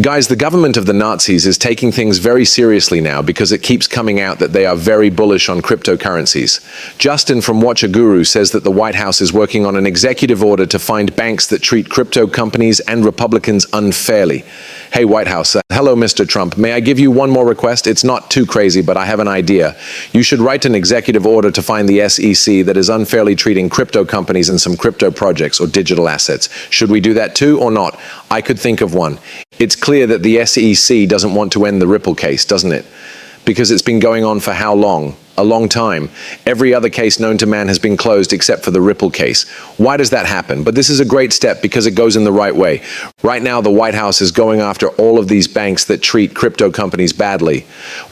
Guys, the government of the Nazis is taking things very seriously now because it keeps coming out that they are very bullish on cryptocurrencies. Justin from Watcher Guru says that the White House is working on an executive order to find banks that treat crypto companies and Republicans unfairly. Hey, White House. Hello, Mr. Trump. May I give you one more request? It's not too crazy, but I have an idea. You should write an executive order to find the SEC that is unfairly treating crypto companies and some crypto projects or digital assets. Should we do that too or not? I could think of one. It's clear that the SEC doesn't want to end the Ripple case, doesn't it? Because it's been going on for how long? A long time. Every other case known to man has been closed except for the Ripple case. Why does that happen? But this is a great step because it goes in the right way. Right now, the White House is going after all of these banks that treat crypto companies badly.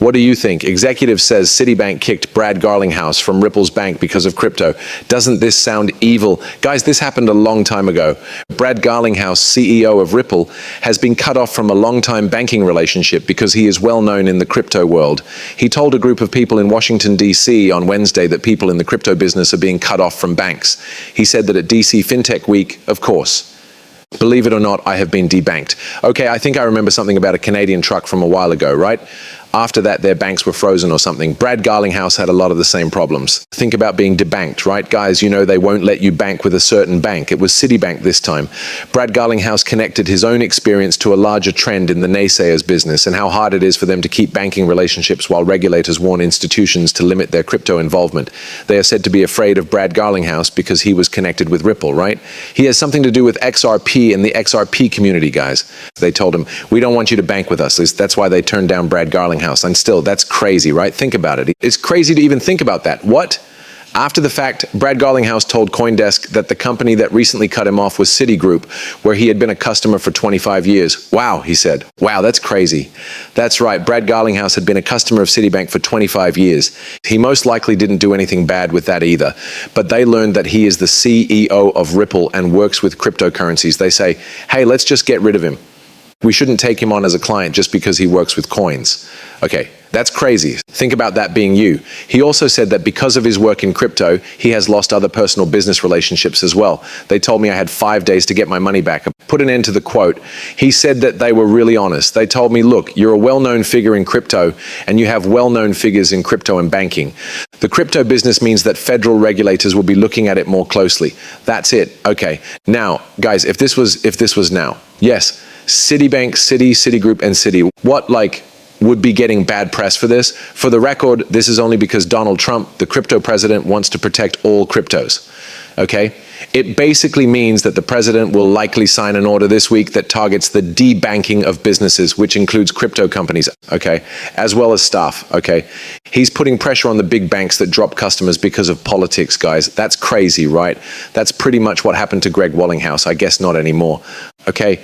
What do you think? Executive says Citibank kicked Brad Garlinghouse from Ripple's bank because of crypto. Doesn't this sound evil? Guys, this happened a long time ago. Brad Garlinghouse, CEO of Ripple, has been cut off from a long-time banking relationship because he is well known in the crypto world. He told a group of people in Washington, D.C. on Wednesday that people in the crypto business are being cut off from banks. He said that at DC FinTech Week, of course. Believe it or not, I have been debanked. Okay, I think I remember something about a Canadian truck from a while ago, right? After that, their banks were frozen or something. Brad Garlinghouse had a lot of the same problems. Think about being debanked, right? Guys, you know they won't let you bank with a certain bank. It was Citibank this time. Brad Garlinghouse connected his own experience to a larger trend in the naysayers business and how hard it is for them to keep banking relationships while regulators warn institutions to limit their crypto involvement. They are said to be afraid of Brad Garlinghouse because he was connected with Ripple, right? He has something to do with XRP and the XRP community, guys. They told him, we don't want you to bank with us. That's why they turned down Brad Garlinghouse. And still, that's crazy, right? Think about it. It's crazy to even think about that. What? After the fact, Brad Garlinghouse told CoinDesk that the company that recently cut him off was Citigroup, where he had been a customer for 25 years. Wow, he said. Wow, that's crazy. That's right. Brad Garlinghouse had been a customer of Citibank for 25 years. He most likely didn't do anything bad with that either. But they learned that he is the CEO of Ripple and works with cryptocurrencies. They say, hey, let's just get rid of him. We shouldn't take him on as a client just because he works with coins. Okay, that's crazy. Think about that being you. He also said that because of his work in crypto, he has lost other personal business relationships as well. They told me I had 5 days to get my money back. I put an end to the quote. He said that they were really honest. They told me, look, you're a well-known figure in crypto and you have well-known figures in crypto and banking. The crypto business means that federal regulators will be looking at it more closely. That's it. Okay. Now, guys, if this was now, yes, Citibank, Citigroup, and Citi, what would be getting bad press for this? For the record, this is only because Donald Trump, the crypto president, wants to protect all cryptos. Okay? It basically means that the president will likely sign an order this week that targets the debanking of businesses, which includes crypto companies, okay, as well as staff, okay? He's putting pressure on the big banks that drop customers because of politics, guys. That's crazy, right? That's pretty much what happened to Greg Wallinghouse. I guess not anymore, okay?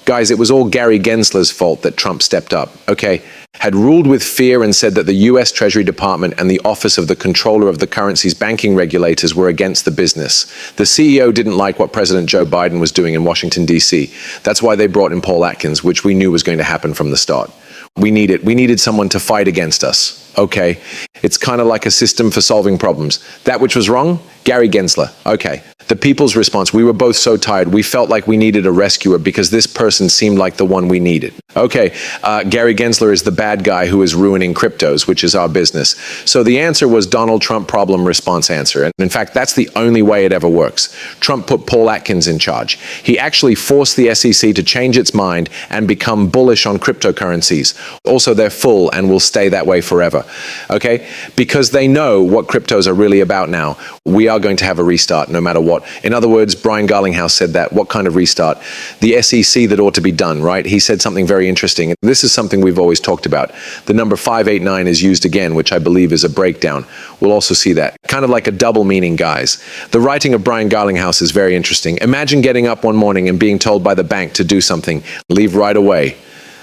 Guys, it was all Gary Gensler's fault that Trump stepped up, okay? Had ruled with fear and said that the US Treasury Department and the Office of the Controller of the Currency's banking regulators were against the business. The CEO didn't like what President Joe Biden was doing in Washington, D.C. That's why they brought in Paul Atkins, which we knew was going to happen from the start. We needed someone to fight against us, okay? It's kind of like a system for solving problems. That which was wrong, Gary Gensler, okay. The people's response, we were both so tired, we felt like we needed a rescuer because this person seemed like the one we needed. Okay, Gary Gensler is the bad guy who is ruining cryptos, which is our business. So the answer was Donald Trump problem response answer. And in fact, that's the only way it ever works. Trump put Paul Atkins in charge. He actually forced the SEC to change its mind and become bullish on cryptocurrencies. Also, they're full and will stay that way forever, okay? Because they know what cryptos are really about now. We are going to have a restart no matter what. In other words, Brian Garlinghouse said that. What kind of restart? The SEC that ought to be done, right? He said something very interesting. This is something we've always talked about. The number 589 is used again, which I believe is a breakdown. We'll also see that. Kind of like a double meaning, guys. The writing of Brian Garlinghouse is very interesting. Imagine getting up one morning and being told by the bank to do something. Leave right away.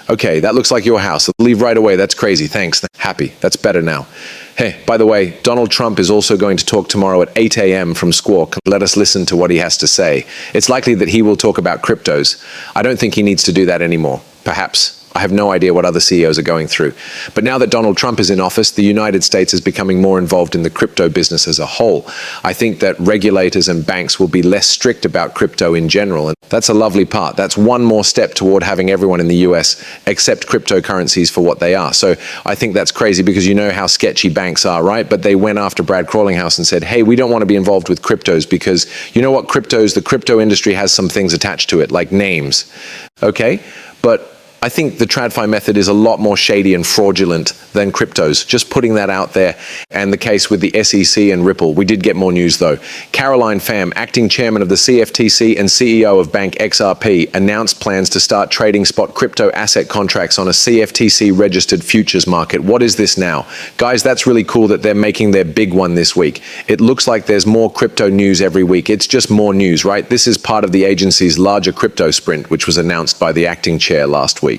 Okay, that looks like your house. Leave right away. That's crazy. Thanks. Happy. That's better now. Hey, by the way, Donald Trump is also going to talk tomorrow at 8 a.m. from Squawk. Let us listen to what he has to say. It's likely that he will talk about cryptos. I don't think he needs to do that anymore. Perhaps. I have no idea what other CEOs are going through. But now that Donald Trump is in office, the United States is becoming more involved in the crypto business as a whole. I think that regulators and banks will be less strict about crypto in general. And that's a lovely part. That's one more step toward having everyone in the US accept cryptocurrencies for what they are. So I think that's crazy because you know how sketchy banks are, right? But they went after Brad Garlinghouse and said, hey, we don't want to be involved with cryptos because you know what the crypto industry has some things attached to it, like names. Okay? But I think the TradFi method is a lot more shady and fraudulent than cryptos. Just putting that out there. And the case with the SEC and Ripple. We did get more news though. Caroline Pham, acting chairman of the CFTC and CEO of bank XRP, announced plans to start trading spot crypto asset contracts on a CFTC registered futures market. What is this now? Guys, that's really cool that they're making their big one this week. It looks like there's more crypto news every week. It's just more news, right? This is part of the agency's larger crypto sprint, which was announced by the acting chair last week.